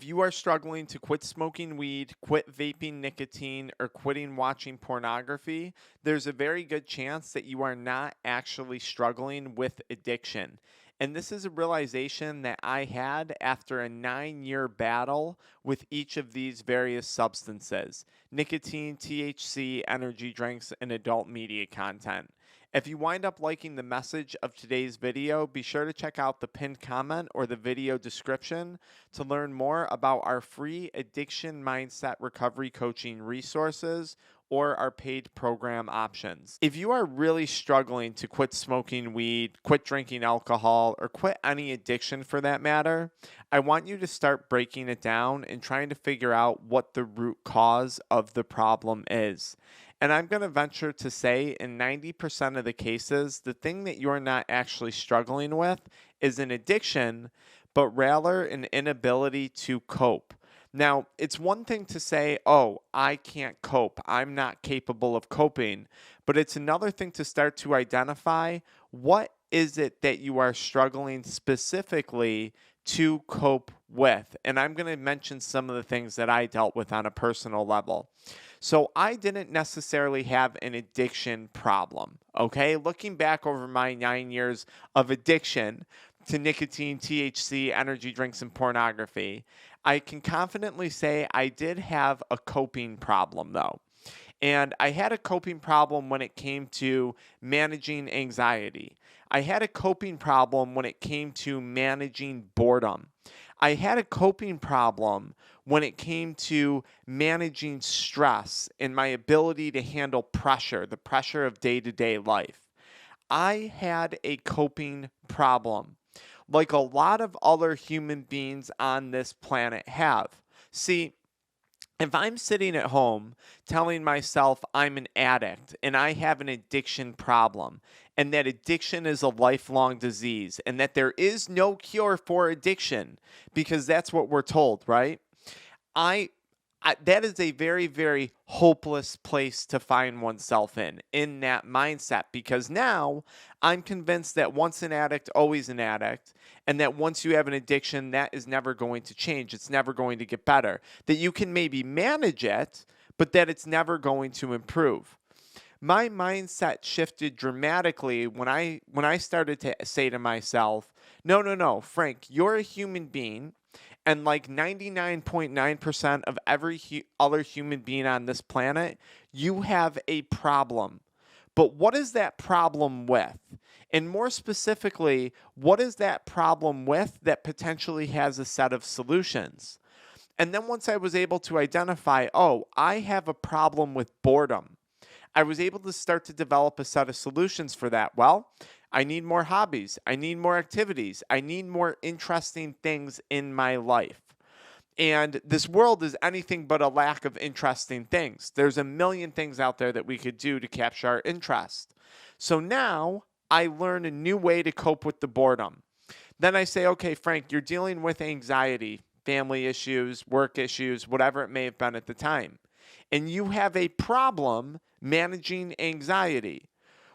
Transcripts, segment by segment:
If you are struggling to quit smoking weed, quit vaping nicotine, or quitting watching pornography, there's a very good chance that you are not actually struggling with addiction. And this is a realization that I had after a 9 year battle with each of these various substances: nicotine, THC, energy drinks, and adult media content. If you wind up liking the message of today's video, be sure to check out the pinned comment or the video description to learn more about our free addiction mindset recovery coaching resources or our paid program options. If you are really struggling to quit smoking weed, quit drinking alcohol, or quit any addiction for that matter, I want you to start breaking it down and trying to figure out what the root cause of the problem is. And I'm going to venture to say in 90% of the cases, the thing that you're not actually struggling with is an addiction, but rather an inability to cope. Now, it's one thing to say, oh, I can't cope. I'm not capable of coping. But it's another thing to start to identify what is it that you are struggling specifically to cope with. And I'm going to mention some of the things that I dealt with on a personal level. So I didn't necessarily have an addiction problem, okay? Looking back over my 9 years of addiction to nicotine, THC, energy drinks, and pornography, I can confidently say I did have a coping problem though. And I had a coping problem when it came to managing anxiety. I had a coping problem when it came to managing boredom. I had a coping problem when it came to managing stress and my ability to handle pressure, the pressure of day to day life. I had a coping problem, like a lot of other human beings on this planet have. See, if I'm sitting at home telling myself I'm an addict and I have an addiction problem, and that addiction is a lifelong disease, and that there is no cure for addiction, because that's what we're told, right? I, that is a very, very hopeless place to find oneself in that mindset, because now I'm convinced that once an addict, always an addict, and that once you have an addiction, that is never going to change. It's never going to get better. That you can maybe manage it, but that it's never going to improve. My mindset shifted dramatically when I started to say to myself, no, no, no, Frank, you're a human being, and like 99.9% of every other human being on this planet, you have a problem. But what is that problem with? And more specifically, what is that problem with that potentially has a set of solutions? And then once I was able to identify, oh, I have a problem with boredom, I was able to start to develop a set of solutions for that. Well, I need more hobbies. I need more activities. I need more interesting things in my life. And this world is anything but a lack of interesting things. There's a million things out there that we could do to capture our interest. So now I learn a new way to cope with the boredom. Then I say, okay, Frank, you're dealing with anxiety, family issues, work issues, whatever it may have been at the time. And you have a problem managing anxiety.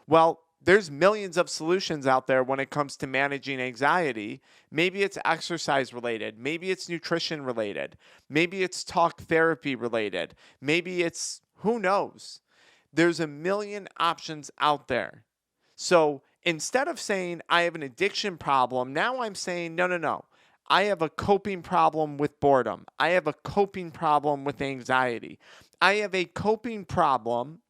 Well, there's millions of solutions out there when it comes to managing anxiety. Maybe it's exercise related. Maybe it's nutrition related. Maybe it's talk therapy related. Maybe it's, who knows? There's a million options out there. So instead of saying I have an addiction problem, now I'm saying, no, no, no. I have a coping problem with boredom. I have a coping problem with anxiety. I have a coping problem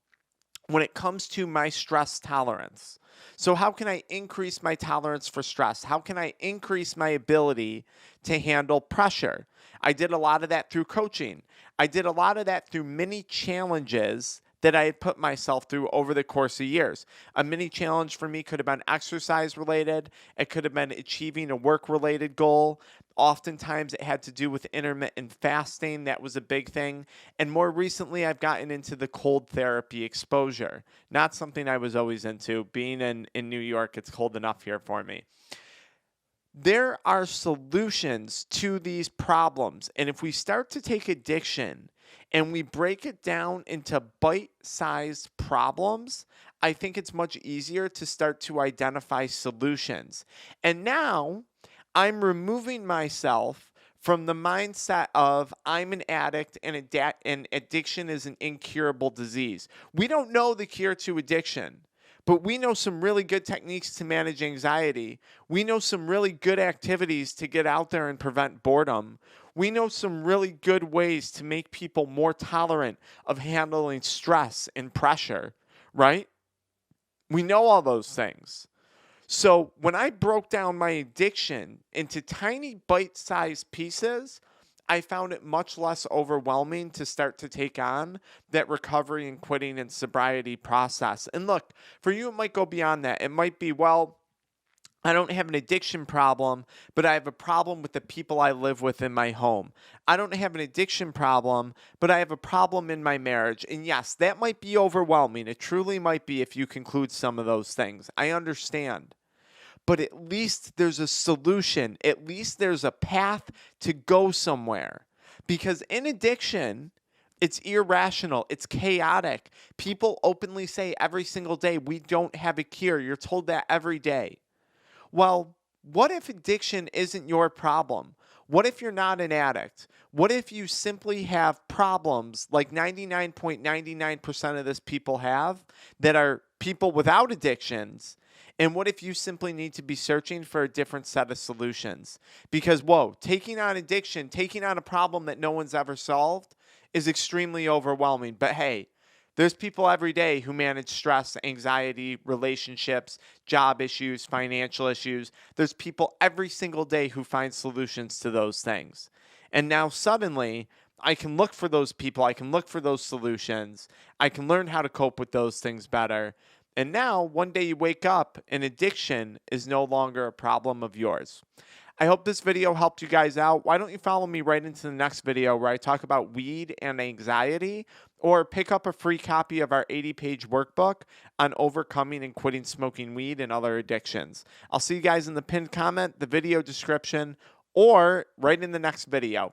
when it comes to my stress tolerance. So how can I increase my tolerance for stress? How can I increase my ability to handle pressure? I did a lot of that through coaching. I did a lot of that through mini challenges that I had put myself through over the course of years. A mini challenge for me could have been exercise related. It could have been achieving a work related goal. Oftentimes it had to do with intermittent fasting. That was a big thing. And more recently, I've gotten into the cold therapy exposure. Not something I was always into. Being in New York, it's cold enough here for me. There are solutions to these problems. And if we start to take addiction and we break it down into bite-sized problems, I think it's much easier to start to identify solutions. And now I'm removing myself from the mindset of I'm an addict and addiction is an incurable disease. We don't know the cure to addiction, but we know some really good techniques to manage anxiety. We know some really good activities to get out there and prevent boredom. We know some really good ways to make people more tolerant of handling stress and pressure, right? We know all those things. So when I broke down my addiction into tiny bite-sized pieces, I found it much less overwhelming to start to take on that recovery and quitting and sobriety process. And look, for you, it might go beyond that. It might be, well, I don't have an addiction problem, but I have a problem with the people I live with in my home. I don't have an addiction problem, but I have a problem in my marriage. And yes, that might be overwhelming. It truly might be if you conclude some of those things. I understand. But at least there's a solution. At least there's a path to go somewhere. Because in addiction, it's irrational. It's chaotic. People openly say every single day, we don't have a cure. You're told that every day. Well, what if addiction isn't your problem? What if you're not an addict? What if you simply have problems like 99.99% of this people have that are people without addictions? And what if you simply need to be searching for a different set of solutions? Because, whoa, taking on addiction, taking on a problem that no one's ever solved is extremely overwhelming. But hey, there's people every day who manage stress, anxiety, relationships, job issues, financial issues. There's people every single day who find solutions to those things. And now suddenly, I can look for those people. I can look for those solutions. I can learn how to cope with those things better. And now, one day you wake up and addiction is no longer a problem of yours. I hope this video helped you guys out. Why don't you follow me right into the next video where I talk about weed and anxiety, or pick up a free copy of our 80-page workbook on overcoming and quitting smoking weed and other addictions. I'll see you guys in the pinned comment, the video description, or right in the next video.